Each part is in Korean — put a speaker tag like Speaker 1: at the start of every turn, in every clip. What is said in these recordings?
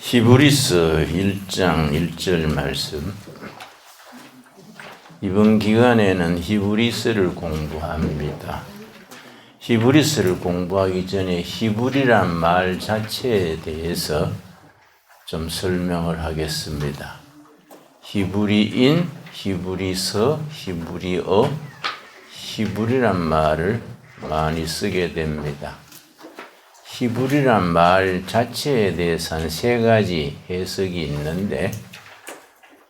Speaker 1: 히브리서 1장 1절 말씀. 이번 기간에는 히브리서를 공부합니다. 히브리서를 공부하기 전에 히브리란 말 자체에 대해서 좀 설명을 하겠습니다. 히브리인, 히브리서, 히브리어, 히브리란 말을 많이 쓰게 됩니다. 히브리란 말 자체에 대해서는 세 가지 해석이 있는데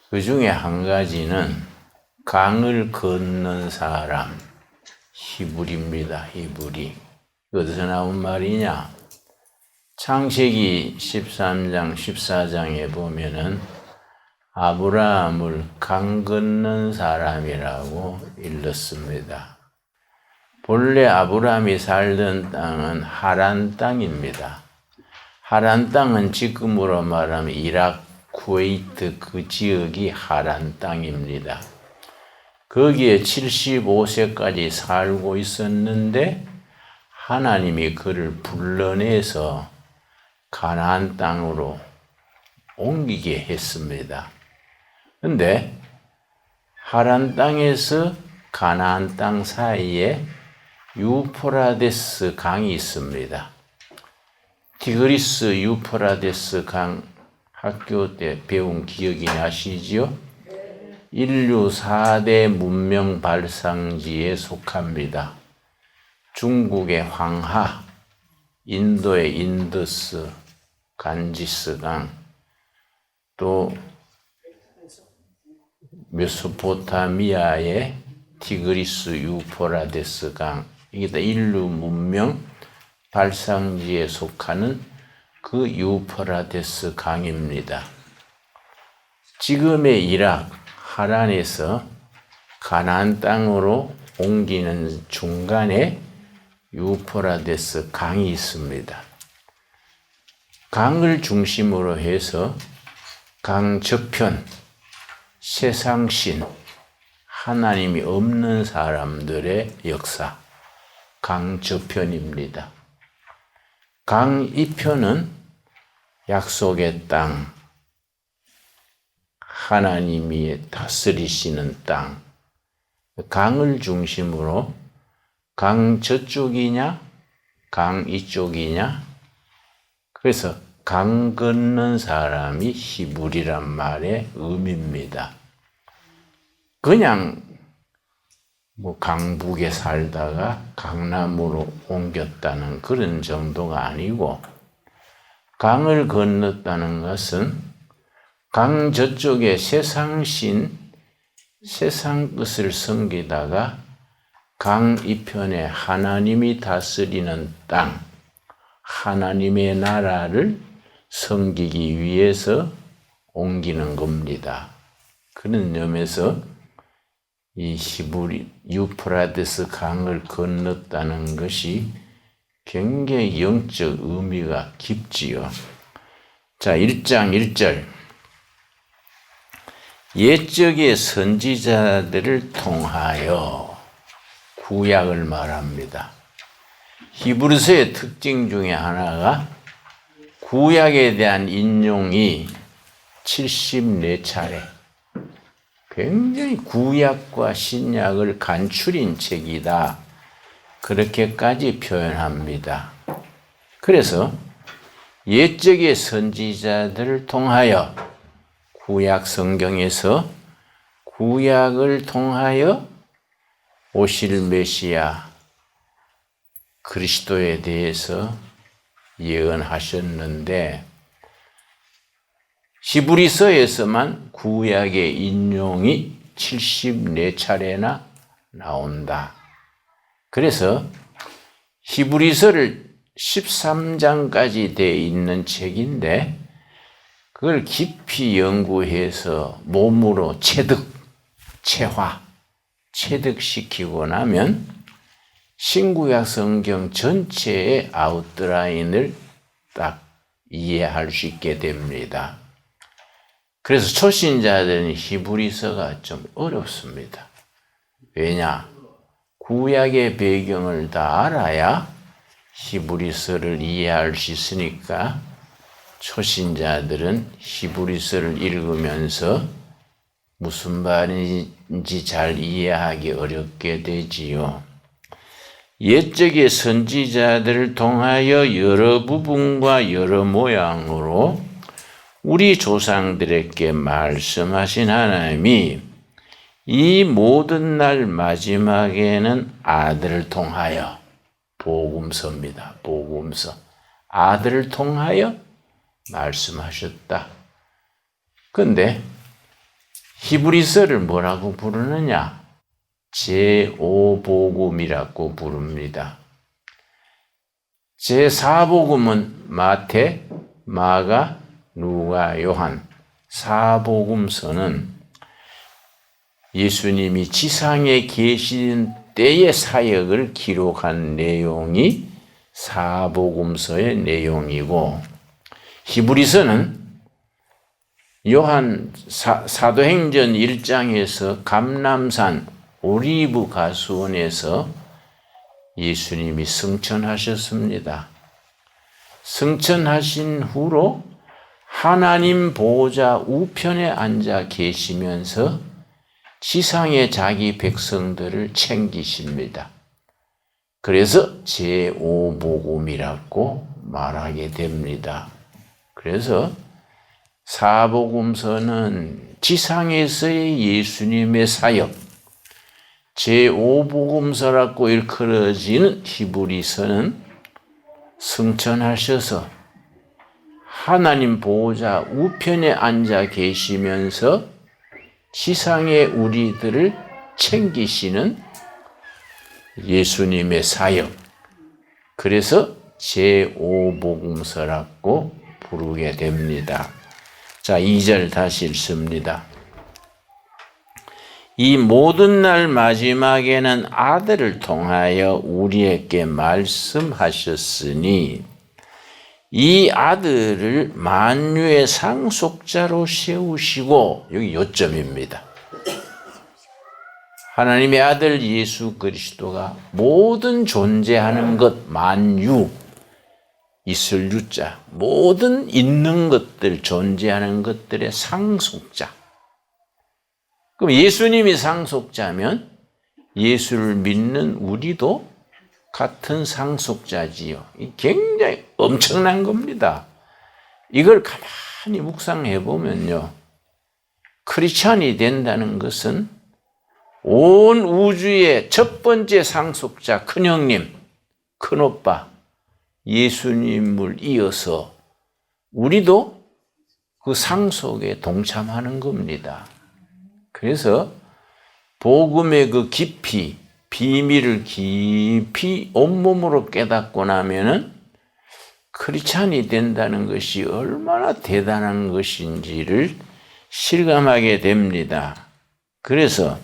Speaker 1: 그 중에 한 가지는 강을 건넌 사람, 히브리입니다. 히브리. 어디서 나온 말이냐? 창세기 13장, 14장에 보면은 아브라함을 강 건넌 사람이라고 일렀습니다. 본래 아브라함이 살던 땅은 하란 땅입니다. 하란 땅은 지금으로 말하면 이라크, 쿠웨이트 그 지역이 하란 땅입니다. 거기에 75세까지 살고 있었는데 하나님이 그를 불러내서 가나안 땅으로 옮기게 했습니다. 그런데 하란 땅에서 가나안 땅 사이에 유프라데스 강이 있습니다. 티그리스 유프라데스 강 학교 때 배운 기억이 나시지요? 인류 4대 문명 발상지에 속합니다. 중국의 황하, 인도의 인더스, 간지스 강, 또 메소포타미아의 티그리스 유프라데스 강, 이게 다 인류 문명 발상지에 속하는 그 유프라데스 강입니다. 지금의 이라크 하란에서 가나안 땅으로 옮기는 중간에 유프라데스 강이 있습니다. 강을 중심으로 해서 강 저편, 세상신, 하나님이 없는 사람들의 역사, 강 저편입니다. 강 이편은 약속의 땅, 하나님이 다스리시는 땅, 강을 중심으로 강 저쪽이냐, 강 이쪽이냐, 그래서 강 건넌 사람이 히브리란 말의 의미입니다. 그냥 강북에 살다가 강남으로 옮겼다는 그런 정도가 아니고, 강을 건넜다는 것은 강 저쪽에 세상신, 세상 것을 섬기다가 강 이편에 하나님이 다스리는 땅, 하나님의 나라를 섬기기 위해서 옮기는 겁니다. 그런 점에서 이 히브리 유프라데스 강을 건넜다는 것이 굉장히 영적 의미가 깊지요. 자, 1장 1절. 옛적의 선지자들을 통하여 구약을 말합니다. 히브리서의 특징 중에 하나가 구약에 대한 인용이 74차례. 굉장히 구약과 신약을 간추린 책이다. 그렇게까지 표현합니다. 그래서 옛적의 선지자들을 통하여 구약 성경에서 구약을 통하여 오실 메시아 그리스도에 대해서 예언하셨는데 히브리서에서만 구약의 인용이 74차례나 나온다. 그래서 히브리서를 13장까지 되어 있는 책인데 그걸 깊이 연구해서 몸으로 체득시키고 나면 신구약 성경 전체의 아웃라인을 딱 이해할 수 있게 됩니다. 그래서 초신자들은 히브리서가 좀 어렵습니다. 왜냐? 구약의 배경을 다 알아야 히브리서를 이해할 수 있으니까 초신자들은 히브리서를 읽으면서 무슨 말인지 잘 이해하기 어렵게 되지요. 옛적의 선지자들을 통하여 여러 부분과 여러 모양으로 우리 조상들에게 말씀하신 하나님이 이 모든 날 마지막에는 아들을 통하여, 복음서입니다. 복음서. 아들을 통하여 말씀하셨다. 근데 히브리서를 뭐라고 부르느냐? 제5복음이라고 부릅니다. 제4복음은 마태, 마가, 누가, 요한. 사복음서는 예수님이 지상에 계신 때의 사역을 기록한 내용이 사복음서의 내용이고, 히브리서는 요한 사도행전 1장에서 감람산 오리브 가수원에서 예수님이 승천하셨습니다. 승천하신 후로 하나님 보호자 우편에 앉아 계시면서 지상의 자기 백성들을 챙기십니다. 그래서 제5복음이라고 말하게 됩니다. 그래서 사복음서는 지상에서의 예수님의 사역, 제5복음서라고 일컬어지는 히브리서는 승천하셔서 하나님 보호자 우편에 앉아 계시면서 지상의 우리들을 챙기시는 예수님의 사역, 그래서 제5복음서라고 부르게 됩니다. 자, 2절 다시 읽습니다. 이 모든 날 마지막에는 아들을 통하여 우리에게 말씀하셨으니 이 아들을 만유의 상속자로 세우시고, 여기 요점입니다. 하나님의 아들 예수 그리스도가 모든 존재하는 것, 만유, 있을 유자, 모든 있는 것들, 존재하는 것들의 상속자. 그럼 예수님이 상속자면 예수를 믿는 우리도 같은 상속자지요. 굉장히 엄청난 겁니다. 이걸 가만히 묵상해 보면요, 크리스찬이 된다는 것은 온 우주의 첫 번째 상속자, 큰형님, 큰오빠, 예수님을 이어서 우리도 그 상속에 동참하는 겁니다. 그래서 복음의 그 깊이, 비밀을 깊이 온몸으로 깨닫고 나면은 크리스찬이 된다는 것이 얼마나 대단한 것인지를 실감하게 됩니다. 그래서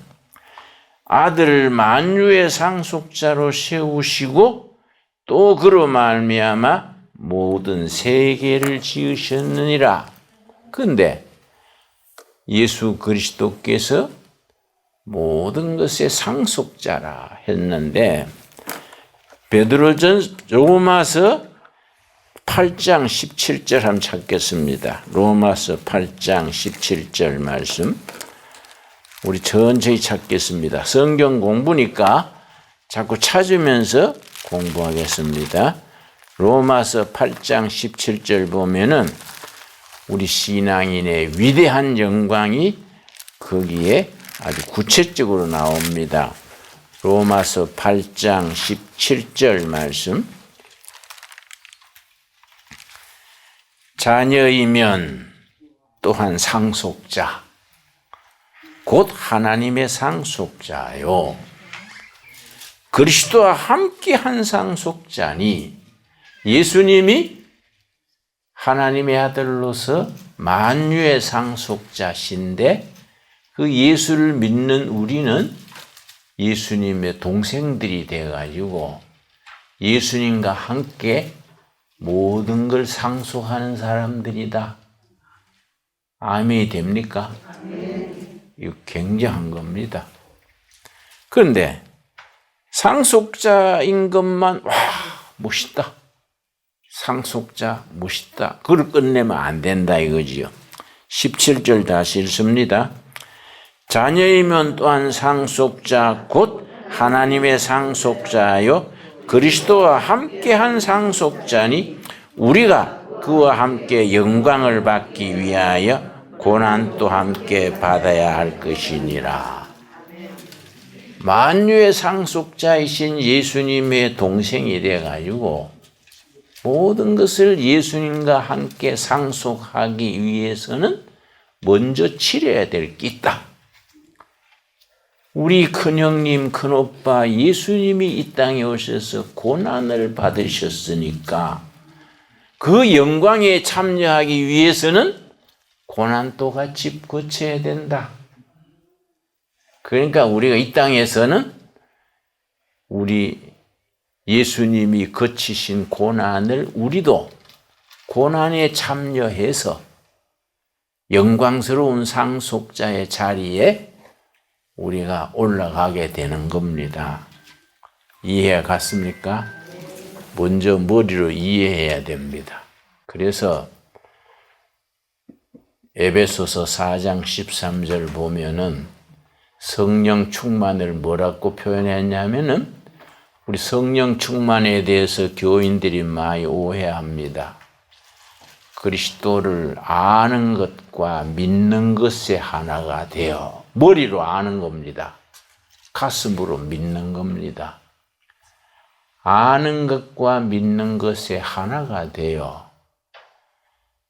Speaker 1: 아들을 만유의 상속자로 세우시고 또 그로 말미암아 모든 세계를 지으셨느니라. 그런데 예수 그리스도께서 모든 것의 상속자라 했는데, 베드로전 로마서 8장 17절 한번 찾겠습니다. 로마서 8장 17절 말씀 우리 천천히 찾겠습니다. 성경 공부니까 자꾸 찾으면서 공부하겠습니다. 로마서 8장 17절 보면은 우리 신앙인의 위대한 영광이 거기에 아주 구체적으로 나옵니다. 로마서 8장 17절 말씀. 자녀이면 또한 상속자, 곧 하나님의 상속자요. 그리스도와 함께한 상속자니, 예수님이 하나님의 아들로서 만유의 상속자신데 그 예수를 믿는 우리는 예수님의 동생들이 되어가지고 예수님과 함께 모든 걸 상속하는 사람들이다. 아멘이 됩니까? 이거 굉장한 겁니다. 그런데 상속자인 것만 멋있다. 상속자 멋있다. 그걸 끝내면 안 된다 이거지요. 17절 다시 읽습니다. 자녀이면 또한 상속자 곧 하나님의 상속자요 그리스도와 함께한 상속자니 우리가 그와 함께 영광을 받기 위하여 고난도 함께 받아야 할 것이니라. 만유의 상속자이신 예수님의 동생이 돼가지고 모든 것을 예수님과 함께 상속하기 위해서는 먼저 치러야 될 게 있다. 우리 큰형님, 큰오빠 예수님이 이 땅에 오셔서 고난을 받으셨으니까 그 영광에 참여하기 위해서는 고난도 같이 거쳐야 된다. 그러니까 우리가 이 땅에서는 우리 예수님이 거치신 고난을 우리도 고난에 참여해서 영광스러운 상속자의 자리에 우리가 올라가게 되는 겁니다. 이해가 갔습니까? 먼저 머리로 이해해야 됩니다. 그래서 에베소서 4장 13절 보면은 성령 충만을 뭐라고 표현했냐면은 우리 성령 충만에 대해서 교인들이 많이 오해합니다. 그리스도를 아는 것과 믿는 것에 하나가 되어 머리로 아는 겁니다. 가슴으로 믿는 겁니다. 아는 것과 믿는 것에 하나가 되어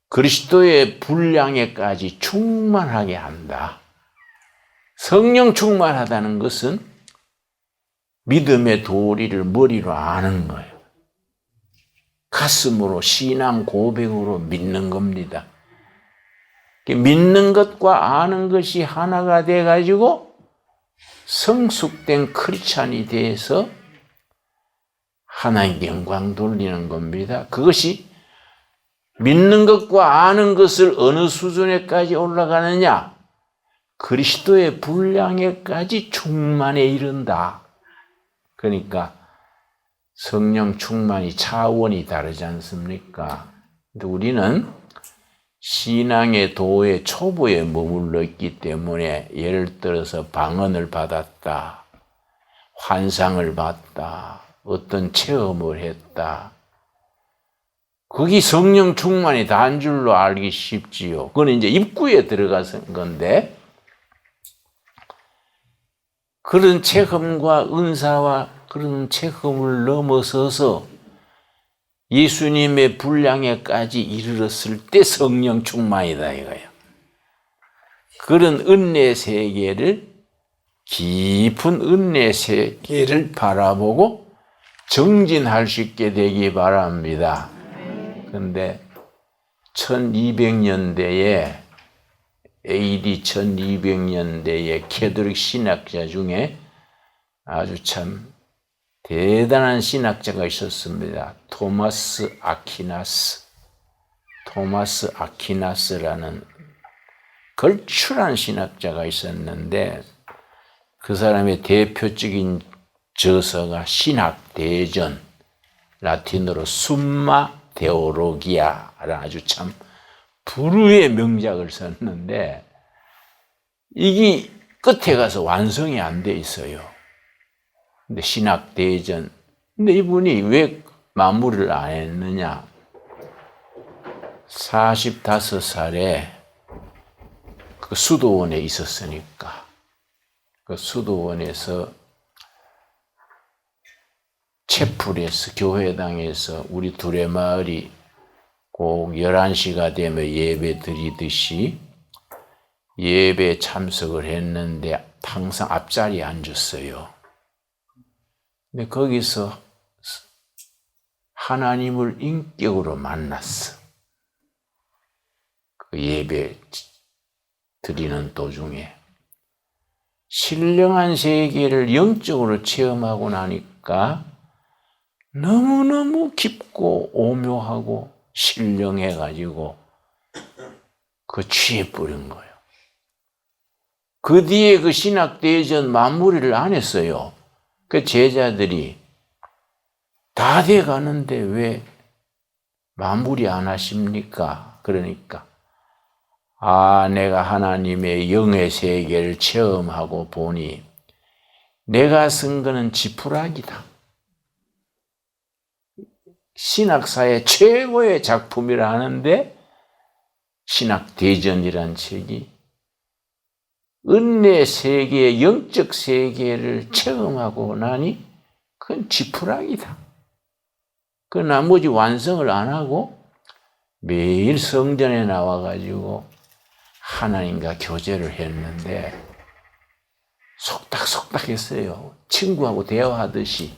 Speaker 1: 그리스도의 분량에까지 충만하게 한다. 성령 충만하다는 것은 믿음의 도리를 머리로 아는 거예요. 가슴으로 신앙 고백으로 믿는 겁니다. 믿는 것과 아는 것이 하나가 돼가지고 성숙된 크리스찬이 돼서 하나님께 영광 돌리는 겁니다. 그것이 믿는 것과 아는 것을 어느 수준에까지 올라가느냐? 그리스도의 분량에까지 충만에 이른다. 그러니까 성령 충만이 차원이 다르지 않습니까? 근데 우리는 신앙의 도의 초보에 머물러 있기 때문에 예를 들어서 방언을 받았다, 환상을 봤다, 어떤 체험을 했다. 거기 성령 충만이 다인 줄로 알기 쉽지요. 그건 이제 입구에 들어가는 건데 그런 체험과 은사와 그런 체험을 넘어서서 예수님의 분량에까지 이르렀을 때 성령 충만이다 이거예요. 그런 은혜 세계를 깊은 은혜 세계를 바라보고 정진할 수 있게 되기 바랍니다. 그런데 1200년대에 AD 1200년대에 캐톨릭 신학자 중에 아주 참 대단한 신학자가 있었습니다. 토마스 아퀴나스라는 걸출한 신학자가 있었는데 그 사람의 대표적인 저서가 신학대전, 라틴어로 숨마 데오로기아라는 아주 참 불후의 명작을 썼는데 이게 끝에 가서 완성이 안 돼 있어요. 근데 신학대전. 근데 이분이 왜 마무리를 안 했느냐? 45살에 그 수도원에 있었으니까 그 수도원에서 채플에서 교회당에서 우리 두레마을이 꼭 11시가 되면 예배 드리듯이 예배에 참석을 했는데 항상 앞자리에 앉았어요. 근데 거기서 하나님을 인격으로 만났어. 그 예배 드리는 도중에. 신령한 세계를 영적으로 체험하고 나니까 너무너무 깊고 오묘하고 신령해가지고 그 취해버린 거예요. 그 뒤에 그 신학대전 마무리를 안 했어요. 그 제자들이 다 돼가는데 왜 마무리 안 하십니까? 그러니까 내가 하나님의 영의 세계를 체험하고 보니 내가 쓴 거는 지푸라기다. 신학사의 최고의 작품이라 하는데 신학대전이란 책이 은혜 세계, 영적 세계를 체험하고 나니 그건 지푸라기다. 그 나머지 완성을 안 하고 매일 성전에 나와가지고 하나님과 교제를 했는데 속닥속닥 했어요. 친구하고 대화하듯이,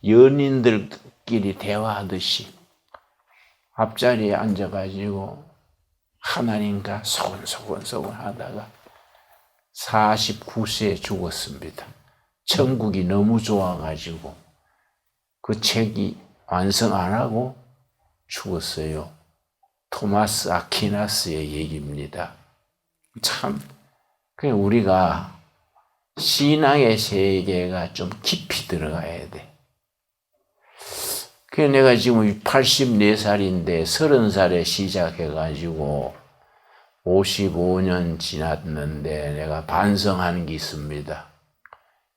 Speaker 1: 연인들끼리 대화하듯이 앞자리에 앉아가지고 하나님과 소곤소곤 하다가 49세에 죽었습니다. 천국이 너무 좋아가지고 그 책이 완성 안 하고 죽었어요. 토마스 아퀴나스의 얘기입니다. 참, 우리가 신앙의 세계가 좀 깊이 들어가야 돼. 그래서 내가 지금 84살인데 30살에 시작해가지고 55년 지났는데 내가 반성하는 게 있습니다.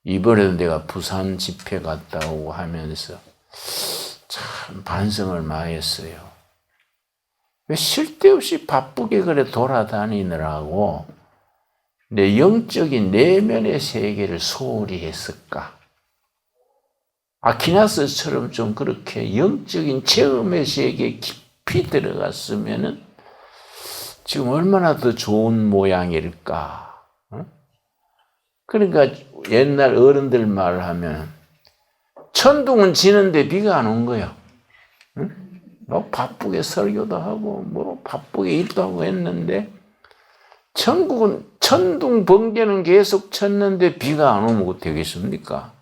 Speaker 1: 이번에도 내가 부산 집회 갔다 오고 하면서 참 반성을 많이 했어요. 왜 쓸데없이 바쁘게 그래 돌아다니느라고 내 영적인 내면의 세계를 소홀히 했을까? 아퀴나스처럼 좀 그렇게 영적인 체험의 세계에 깊이 들어갔으면은 지금 얼마나 더 좋은 모양일까? 그러니까 옛날 어른들 말하면 천둥은 치는데 비가 안 온 거예요. 뭐 바쁘게 설교도 하고 뭐 바쁘게 일도 하고 했는데 천국은 천둥 번개는 계속 쳤는데 비가 안 오면 어떻게 되겠습니까?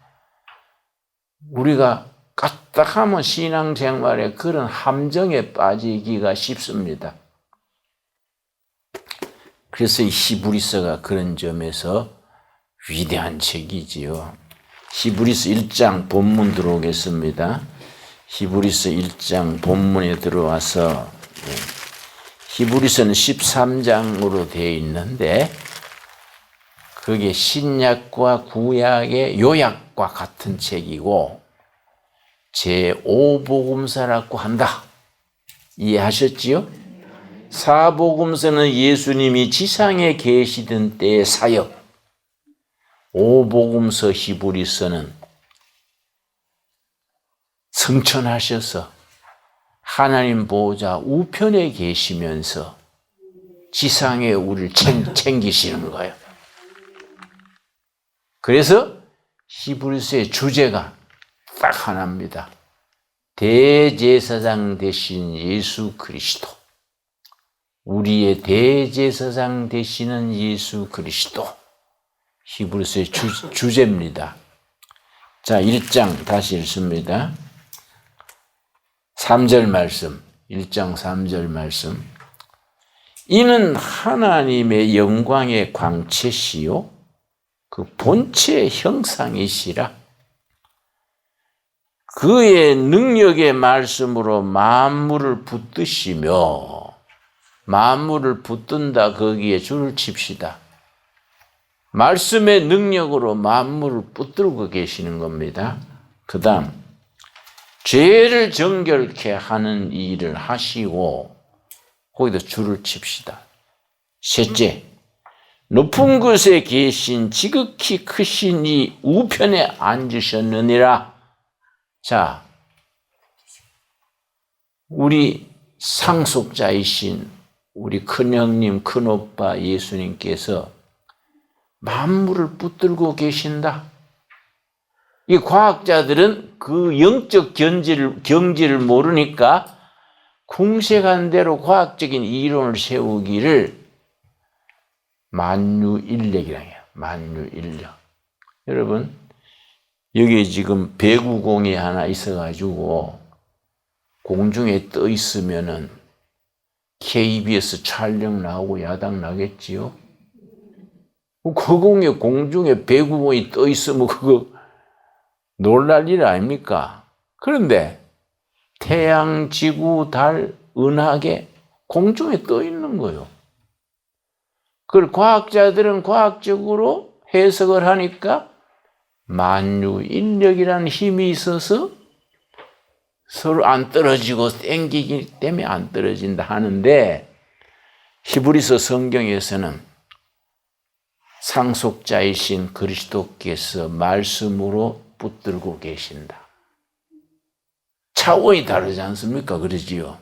Speaker 1: 우리가 까딱하면 신앙생활에 그런 함정에 빠지기가 쉽습니다. 그래서 이 히브리서가 그런 점에서 위대한 책이지요. 히브리서 1장 본문 들어오겠습니다. 히브리서 1장 본문에 들어와서 히브리서는 13장으로 되어 있는데 그게 신약과 구약의 요약과 같은 책이고 제5복음서라고 한다. 이해하셨지요? 4복음서는 예수님이 지상에 계시던 때의 사역, 5복음서 히브리서는 승천하셔서 하나님 보호자 우편에 계시면서 지상에 우리를 챙기시는 거예요. 그래서 히브리서의 주제가 딱 하나입니다. 대제사장 되신 예수 그리스도. 우리의 대제사장 되시는 예수 그리스도. 히브리서의 주제입니다. 자, 1장 다시 읽습니다. 3절 말씀, 1장 3절 말씀. 이는 하나님의 영광의 광채시요 그 본체의 형상이시라. 그의 능력의 말씀으로 만물을 붙드시며, 만물을 붙든다 거기에 줄을 칩시다. 말씀의 능력으로 만물을 붙들고 계시는 겁니다. 그 다음 죄를 정결케 하는 일을 하시고, 거기다 줄을 칩시다. 셋째, 높은 곳에 계신 지극히 크신 이 우편에 앉으셨느니라. 자, 우리 상속자이신 우리 큰형님, 큰오빠 예수님께서 만물을 붙들고 계신다. 이 과학자들은 그 영적 경지를 모르니까 궁색한 대로 과학적인 이론을 세우기를 만유인력이라고 해요. 만유인력. 여러분, 여기 지금 배구공이 하나 있어가지고 공중에 떠 있으면은 KBS 촬영 나오고 야당 나겠지요? 그 공중에 배구공이 떠 있으면 그거 놀랄 일 아닙니까? 그런데 태양, 지구, 달, 은하계 공중에 떠 있는 거예요. 그걸 과학자들은 과학적으로 해석을 하니까 만유인력이라는 힘이 있어서 서로 안 떨어지고 땡기기 때문에 안 떨어진다 하는데, 히브리서 성경에서는 상속자이신 그리스도께서 말씀으로 붙들고 계신다. 차원이 다르지 않습니까? 그러지요.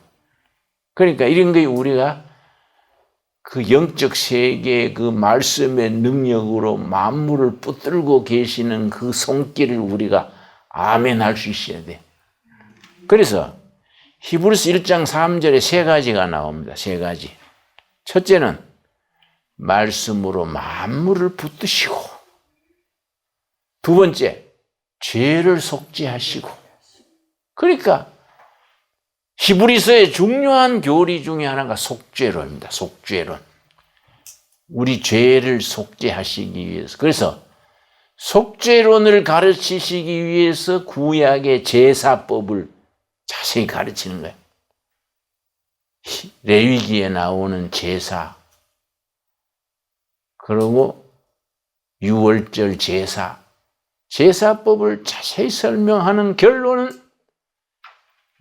Speaker 1: 그러니까 이런 게 우리가 그 영적 세계의 그 말씀의 능력으로 만물을 붙들고 계시는 그 손길을 우리가 아멘 할 수 있어야 돼. 그래서 히브리서 1장 3절에 세 가지가 나옵니다. 세 가지. 첫째는 말씀으로 만물을 붙드시고, 두 번째 죄를 속죄하시고. 그러니까 히브리서의 중요한 교리 중에 하나가 속죄론입니다. 속죄론. 우리 죄를 속죄하시기 위해서. 그래서 속죄론을 가르치시기 위해서 구약의 제사법을 자세히 가르치는 거예요. 레위기에 나오는 제사, 그리고 유월절 제사, 제사법을 자세히 설명하는 결론은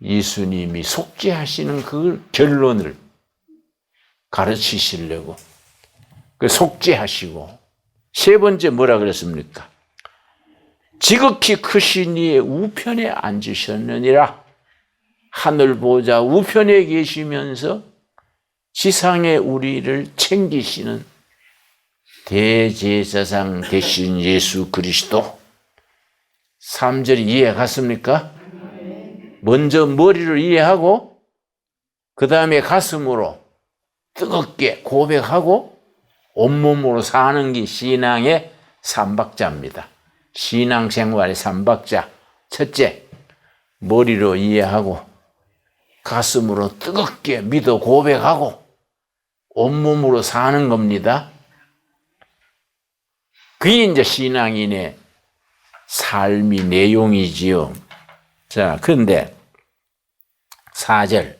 Speaker 1: 예수님이 속죄하시는 그 결론을 가르치시려고 그 속죄하시고, 세 번째 뭐라 그랬습니까? 지극히 크신 이의 우편에 앉으셨느니라. 하늘 보좌 우편에 계시면서 지상에 우리를 챙기시는 대제사장 되신 예수 그리스도. 3절 이해 갔습니까? 먼저 머리를 이해하고 그 다음에 가슴으로 뜨겁게 고백하고 온몸으로 사는 게 신앙의 삼박자입니다. 신앙생활의 삼박자. 첫째, 머리로 이해하고 가슴으로 뜨겁게 믿어 고백하고 온몸으로 사는 겁니다. 그게 이제 신앙인의 삶의 내용이지요. 자, 그런데 4절.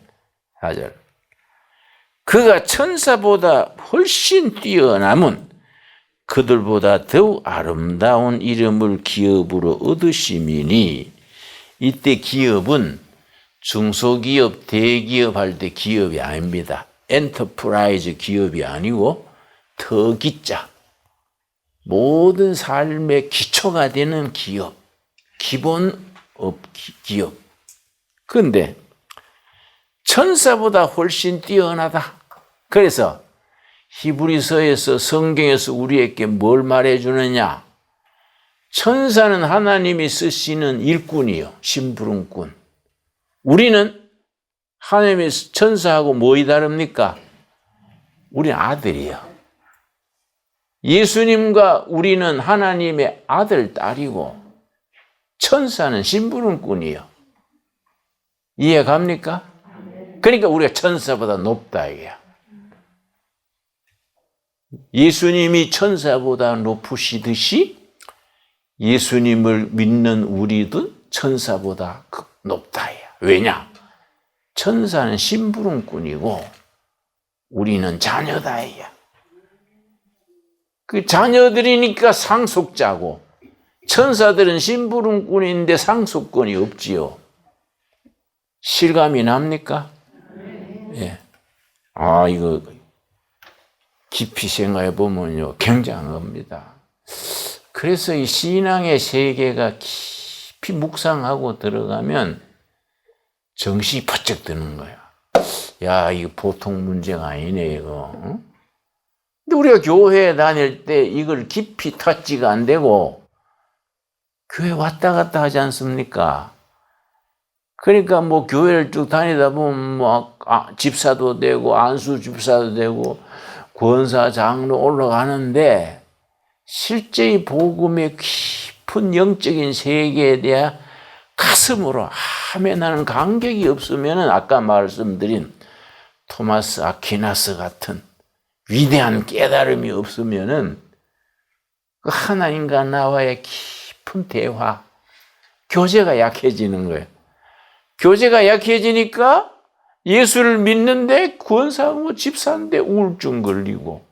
Speaker 1: 그가 천사보다 훨씬 뛰어남은 그들보다 더욱 아름다운 이름을 기업으로 얻으심이니. 이때 기업은 중소기업, 대기업 할 때 기업이 아닙니다. 엔터프라이즈 기업이 아니고 터기자. 모든 삶의 기초가 되는 기업, 기본업 기업. 그런데 천사보다 훨씬 뛰어나다. 그래서 히브리서에서, 성경에서 우리에게 뭘 말해주느냐? 천사는 하나님이 쓰시는 일꾼이요, 심부름꾼. 우리는 하나님의 천사하고 뭐이 다릅니까? 우리는 아들이요. 예수님과 우리는 하나님의 아들, 딸이고 천사는 심부름꾼이요. 이해 갑니까? 그러니까 우리가 천사보다 높다 이게야. 예수님이 천사보다 높으시듯이 예수님을 믿는 우리도 천사보다 높다 이야. 왜냐? 천사는 심부름꾼이고 우리는 자녀다 이야. 그 자녀들이니까 상속자고, 천사들은 심부름꾼인데 상속권이 없지요. 실감이 납니까? 예. 이거 깊이 생각해 보면요, 굉장한 겁니다. 그래서 이 신앙의 세계가 깊이 묵상하고 들어가면 정신이 퍼쩍 드는 거야. 야, 이거 보통 문제가 아니네, 이거. 응? 근데 우리가 교회에 다닐 때 이걸 깊이 터치가 안 되고 교회 왔다 갔다 하지 않습니까? 그러니까 뭐 교회를 쭉 다니다 보면 뭐 집사도 되고 안수 집사도 되고 권사 장로 올라가는데 실제 이 복음의 깊은 영적인 세계에 대한 가슴으로 아멘하는 감격이 없으면은 아까 말씀드린 토마스 아퀴나스 같은 위대한 깨달음이 없으면은 그 하나님과 나와의 깊은 대화, 교제가 약해지는 거예요. 교제가 약해지니까 예수를 믿는데 구원사하고 집 사는데 우울증 걸리고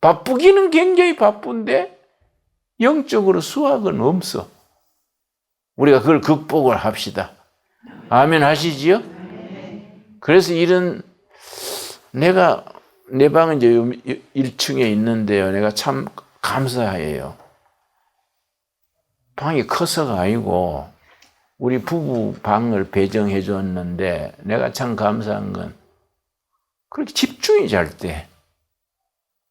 Speaker 1: 바쁘기는 굉장히 바쁜데 영적으로 수확은 없어. 우리가 그걸 극복을 합시다. 아멘 하시지요? 그래서 이런 내가 내 방은 이제 1층에 있는데요. 내가 참 감사해요. 방이 커서가 아니고 우리 부부 방을 배정해 줬는데 내가 참 감사한 건 그렇게 집중이 잘 때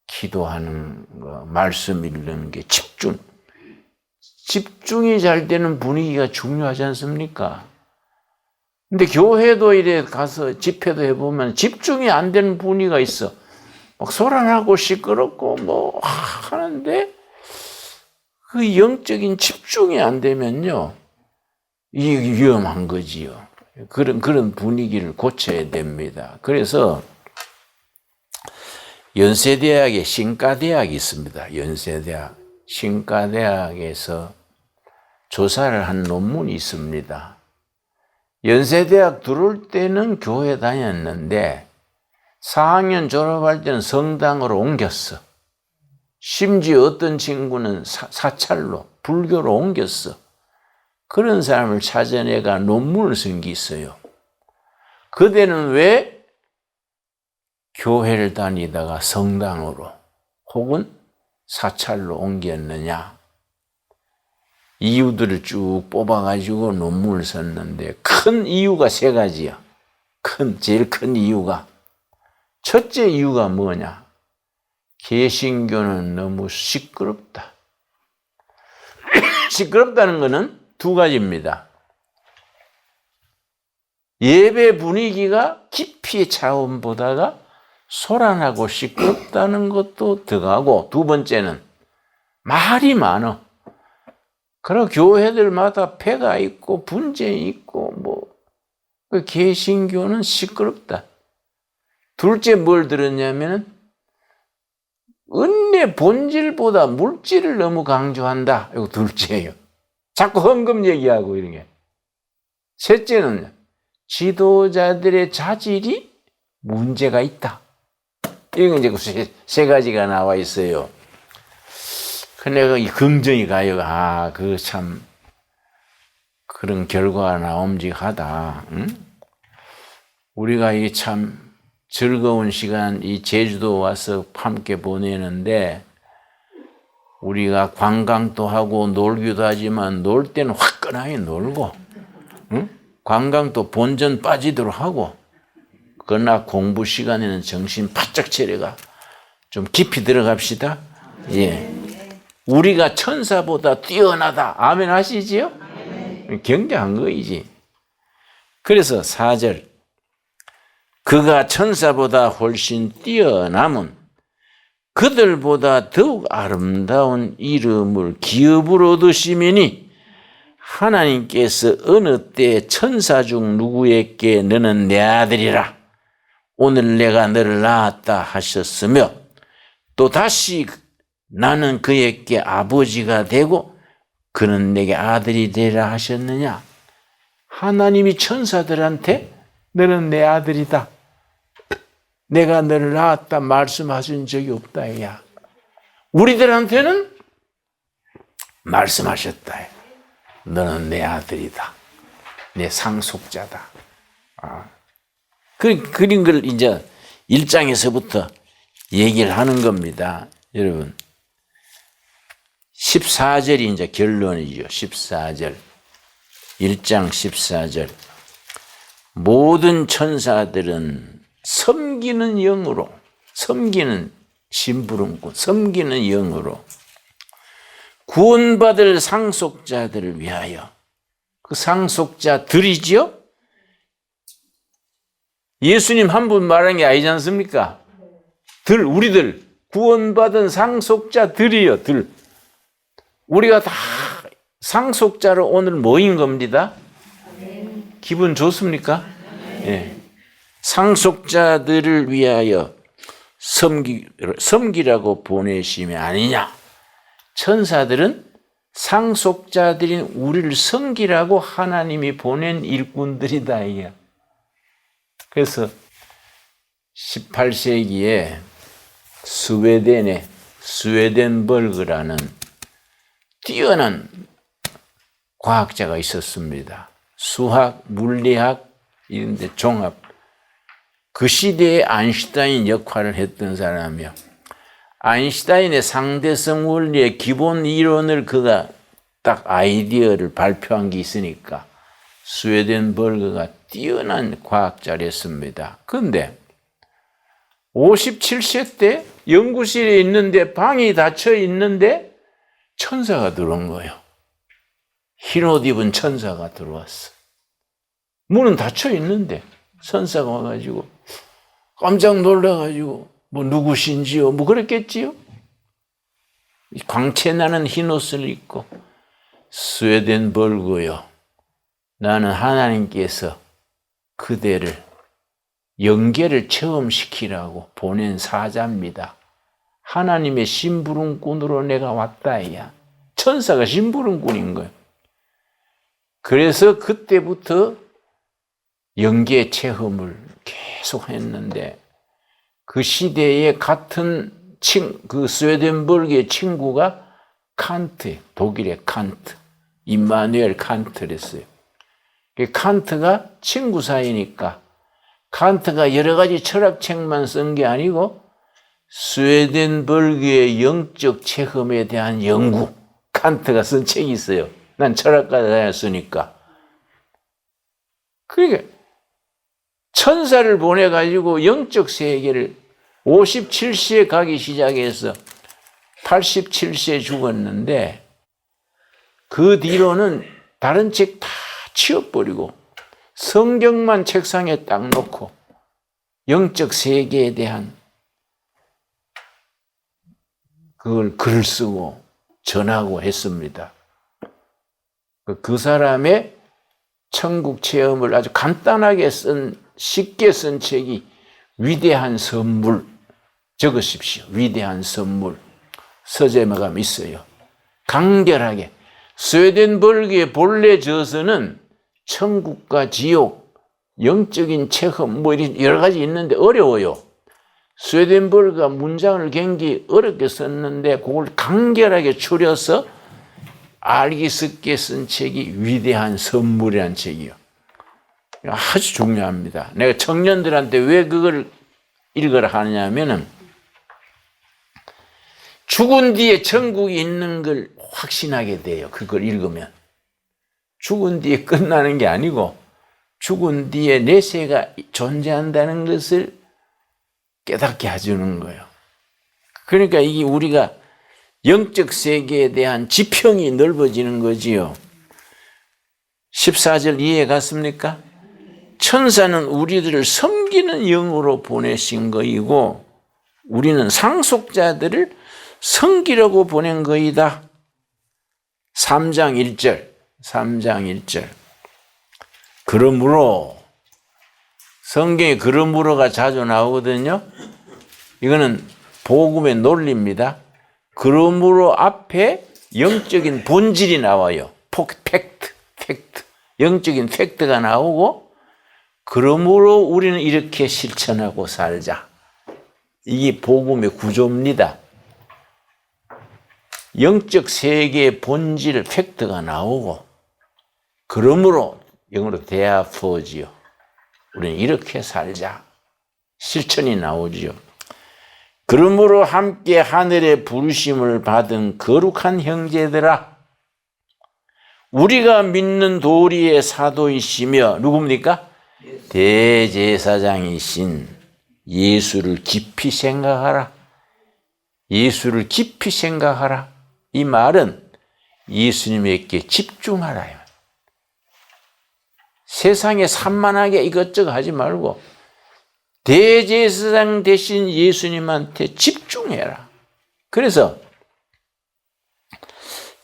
Speaker 1: 기도하는 거, 말씀 읽는 게 집중이 잘 되는 분위기가 중요하지 않습니까? 근데 교회도 이래 가서 집회도 해보면 집중이 안 되는 분위기가 있어. 막 소란하고 시끄럽고 뭐 하는데 그 영적인 집중이 안 되면요. 이게 위험한 거지요. 그런 분위기를 고쳐야 됩니다. 그래서 연세대학에 신과대학이 있습니다. 연세대학. 신과대학에서 조사를 한 논문이 있습니다. 연세대학 들어올 때는 교회 다녔는데 4학년 졸업할 때는 성당으로 옮겼어. 심지어 어떤 친구는 사찰로 불교로 옮겼어. 그런 사람을 찾아내가 논문을 쓴 게 있어요. 그대는 왜 교회를 다니다가 성당으로 혹은 사찰로 옮겼느냐. 이유들을 쭉 뽑아가지고 논문을 썼는데 큰 이유가 3가지야. 제일 큰 이유가. 첫째 이유가 뭐냐. 개신교는 너무 시끄럽다. 시끄럽다는 것은 2가지입니다. 예배 분위기가 깊이 차원보다가 소란하고 시끄럽다는 것도 들어가고 2번째는 말이 많어. 그리고 교회들마다 폐가 있고 분쟁이 있고 뭐 개신교는 시끄럽다. 둘째 뭘 들었냐면 은혜 본질보다 물질을 너무 강조한다. 이거 둘째예요. 자꾸 헌금 얘기하고 이런 게. 셋째는 지도자들의 자질이 문제가 있다. 이건 이제 3가지가 나와 있어요. 근데 이 긍정이 가요. 참 그런 결과가 나옴직하다. 응? 우리가 이 참 즐거운 시간 이 제주도 와서 함께 보내는데 우리가 관광도 하고 놀기도 하지만 놀 때는 화끈하게 놀고, 응? 관광도 본전 빠지도록 하고, 그러나 공부 시간에는 정신 바짝 차려가 좀 깊이 들어갑시다. 예. 우리가 천사보다 뛰어나다. 아멘 하시지요? 경계한 거이지. 그래서 4절. 그가 천사보다 훨씬 뛰어남은 그들보다 더욱 아름다운 이름을 기업으로 얻으시미니 하나님께서 어느 때 천사 중 누구에게 너는 내 아들이라 오늘 내가 너를 낳았다 하셨으며 또 다시 나는 그에게 아버지가 되고 그는 내게 아들이 되라 하셨느냐. 하나님이 천사들한테 너는 내 아들이다. 내가 너를 낳았다 말씀하신 적이 없다. 야. 우리들한테는 말씀하셨다. 너는 내 아들이다. 내 상속자다. 그런 걸 이제 1장에서부터 얘기를 하는 겁니다. 여러분. 14절이 이제 결론이죠. 14절. 1장 14절. 모든 천사들은 섬기는 영으로, 섬기는 심부름꾼, 섬기는 영으로 구원받을 상속자들을 위하여, 그 상속자들이지요? 예수님 한 분 말한 게 아니지 않습니까? 우리들, 구원받은 상속자들이요, 우리가 다 상속자로 오늘 모인 겁니다. 기분 좋습니까? 예. 상속자들을 위하여 섬기라고 보내심이 아니냐. 천사들은 상속자들인 우리를 섬기라고 하나님이 보낸 일꾼들이다. 이게. 그래서 18세기에 스웨덴버그라는 뛰어난 과학자가 있었습니다. 수학, 물리학 이런 데 종합. 그 시대에 아인슈타인 역할을 했던 사람이요. 아인슈타인의 상대성 원리의 기본 이론을 그가 딱 아이디어를 발표한 게 있으니까 스웨덴버그가 뛰어난 과학자였습니다. 그런데 57세 때 연구실에 있는데 방이 닫혀 있는데 천사가 들어온 거예요. 흰 옷 입은 천사가 들어왔어. 문은 닫혀 있는데 천사가 와가지고 깜짝 놀라가지고 뭐 누구신지요? 뭐 그랬겠지요? 광채 나는 흰 옷을 입고 스웨덴버그요. 나는 하나님께서 그대를 영계를 체험시키라고 보낸 사자입니다. 하나님의 심부름꾼으로 내가 왔다야. 천사가 심부름꾼인 거예요. 그래서 그때부터 영계 체험을 계속 했는데 그 시대에 같은 그 스웨덴버그의 친구가 칸트, 독일의 칸트, 임마누엘 칸트랬어요. 칸트가 친구 사이니까 칸트가 여러 가지 철학책만 쓴 게 아니고 스웨덴버그의 영적 체험에 대한 연구, 칸트가 쓴 책이 있어요. 난 철학가였으니까. 그러니까 천사를 보내가지고 영적 세계를 57세에 가기 시작해서 87세에 죽었는데 그 뒤로는 다른 책 다 치워버리고 성경만 책상에 딱 놓고 영적 세계에 대한 그걸 글을 쓰고 전하고 했습니다. 그 사람의 천국 체험을 아주 간단하게 쉽게 쓴 책이 위대한 선물, 적으십시오. 위대한 선물. 서재마가 있어요. 간결하게. 스웨덴버그의 본래 저서는 천국과 지옥, 영적인 체험, 뭐 이런 여러 가지 있는데 어려워요. 스웨덴버그가 문장을 굉장히 어렵게 썼는데 그걸 간결하게 추려서 알기 쉽게 쓴 책이 위대한 선물이라는 책이요. 아주 중요합니다. 내가 청년들한테 왜 그걸 읽으라 하냐면은 죽은 뒤에 천국이 있는 걸 확신하게 돼요. 그걸 읽으면. 죽은 뒤에 끝나는 게 아니고 죽은 뒤에 내세가 존재한다는 것을 깨닫게 해주는 거예요. 그러니까 이게 우리가 영적 세계에 대한 지평이 넓어지는 거지요. 14절 이해 갔습니까? 천사는 우리들을 섬기는 영으로 보내신 거이고 우리는 상속자들을 섬기려고 보낸 거이다. 3장 1절. 그러므로 성경에 그러므로가 자주 나오거든요. 이거는 복음의 논리입니다. 그러므로 앞에 영적인 본질이 나와요. 팩트. 영적인 팩트가 나오고 그러므로 우리는 이렇게 실천하고 살자. 이게 복음의 구조입니다. 영적 세계의 본질 팩트가 나오고 그러므로 영어로 therefore 우리는 이렇게 살자. 실천이 나오지요. 그러므로 함께 하늘의 부르심을 받은 거룩한 형제들아 우리가 믿는 도리의 사도이시며 누굽니까? 대제사장이신 예수를 깊이 생각하라. 예수를 깊이 생각하라. 이 말은 예수님에게 집중하라요. 세상에 산만하게 이것저것 하지 말고 대제사장 대신 예수님한테 집중해라. 그래서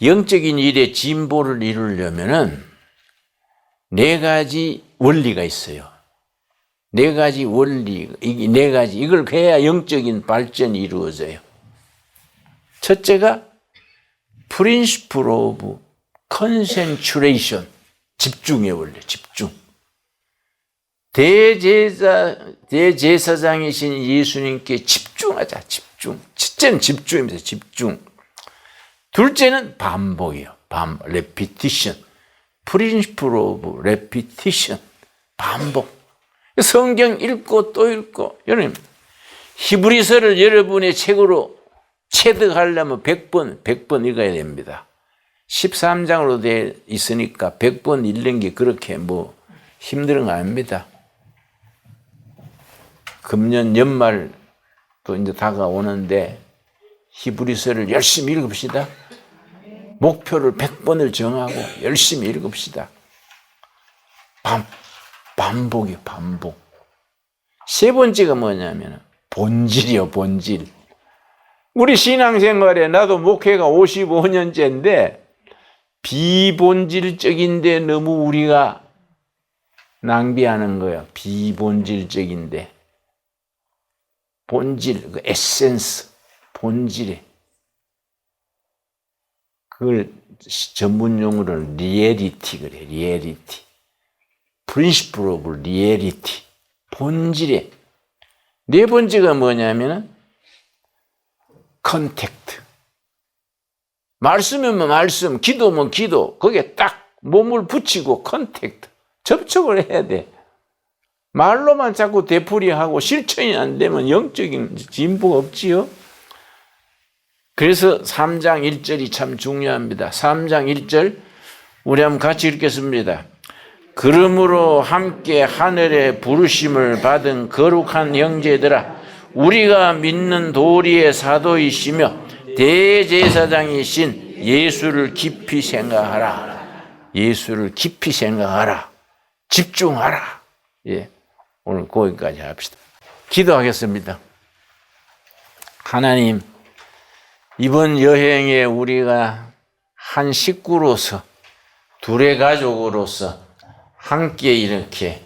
Speaker 1: 영적인 일에 진보를 이루려면은 4가지 원리가 있어요. 4가지 원리, 4가지 이걸 해야 영적인 발전이 이루어져요. 첫째가 Principle of Concentration, 집중의 원리, 집중. 대제사장이신 예수님께 집중하자. 첫째는 집중입니다. 집중. 둘째는 반복이요. repetition. principle of repetition. 반복. 성경 읽고 또 읽고. 여러분, 히브리서를 여러분의 책으로 체득하려면 100번 읽어야 됩니다. 13장으로 되어 있으니까 100번 읽는 게 그렇게 힘든 거 아닙니다. 금년 연말 또 이제 다가오는데 히브리서를 열심히 읽읍시다. 목표를 100번을 정하고 열심히 읽읍시다. 반복이요, 반복. 세 번째가 뭐냐면 본질이요, 본질. 우리 신앙생활에 나도 목회가 55년째인데 비본질적인데 너무 우리가 낭비하는 거야. 비본질적인데. 본질, 그 에센스, 본질에. 그걸 전문용어로는 리애리티 그래, 리애리티. principle of reality. 본질에. 네 번째가 뭐냐면은 컨택트. 말씀이면 말씀, 기도면 기도. 거기에 딱 몸을 붙이고 컨택트. 접촉을 해야 돼. 말로만 자꾸 되풀이하고 실천이 안 되면 영적인 진보가 없지요. 그래서 3장 1절이 참 중요합니다. 3장 1절 우리 한번 같이 읽겠습니다. 그러므로 함께 하늘의 부르심을 받은 거룩한 형제들아, 우리가 믿는 도리의 사도이시며 대제사장이신 예수를 깊이 생각하라. 예수를 깊이 생각하라. 집중하라. 예, 오늘 거기까지 합시다. 기도하겠습니다. 하나님, 이번 여행에 우리가 한 식구로서, 둘의 가족으로서 함께 이렇게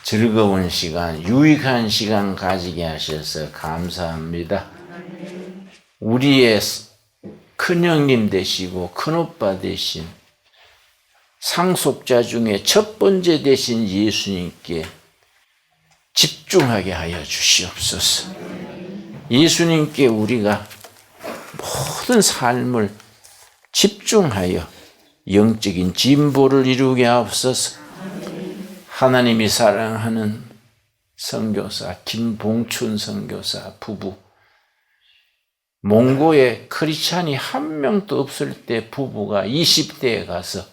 Speaker 1: 즐거운 시간, 유익한 시간 가지게 하셔서 감사합니다. 우리의 큰형님 되시고 큰오빠 되신 상속자 중에 첫 번째 되신 예수님께 집중하게 하여 주시옵소서. 예수님께 우리가 모든 삶을 집중하여 영적인 진보를 이루게 하옵소서. 하나님이 사랑하는 선교사 김봉춘 선교사 부부, 몽고에 크리스찬이 한 명도 없을 때 부부가 20대에 가서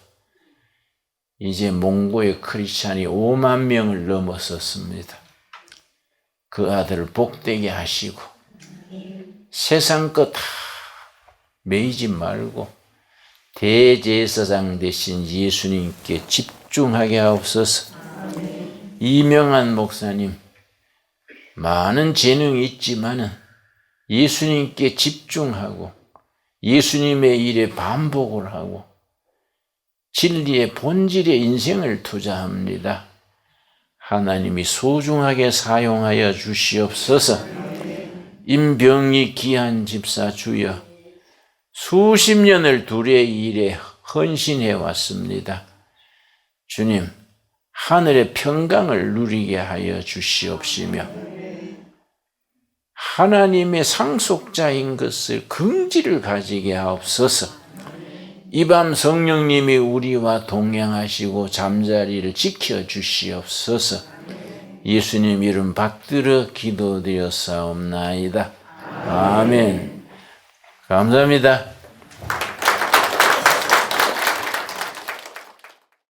Speaker 1: 이제 몽고의 크리스찬이 5만 명을 넘어섰습니다. 그 아들을 복되게 하시고 세상 것 다 매이지 말고 대제사장 되신 예수님께 집중하게 하옵소서. 이명한 목사님, 많은 재능이 있지만은 예수님께 집중하고 예수님의 일에 반복을 하고 진리의 본질의 인생을 투자합니다. 하나님이 소중하게 사용하여 주시옵소서. 임병희 귀한 집사 주여, 수십 년을 둘의 일에 헌신해 왔습니다. 주님, 하늘의 평강을 누리게 하여 주시옵시며 하나님의 상속자인 것을 긍지를 가지게 하옵소서. 이 밤 성령님이 우리와 동행하시고 잠자리를 지켜주시옵소서. 예수님 이름 받들어 기도드렸사옵나이다. 아멘. 감사합니다.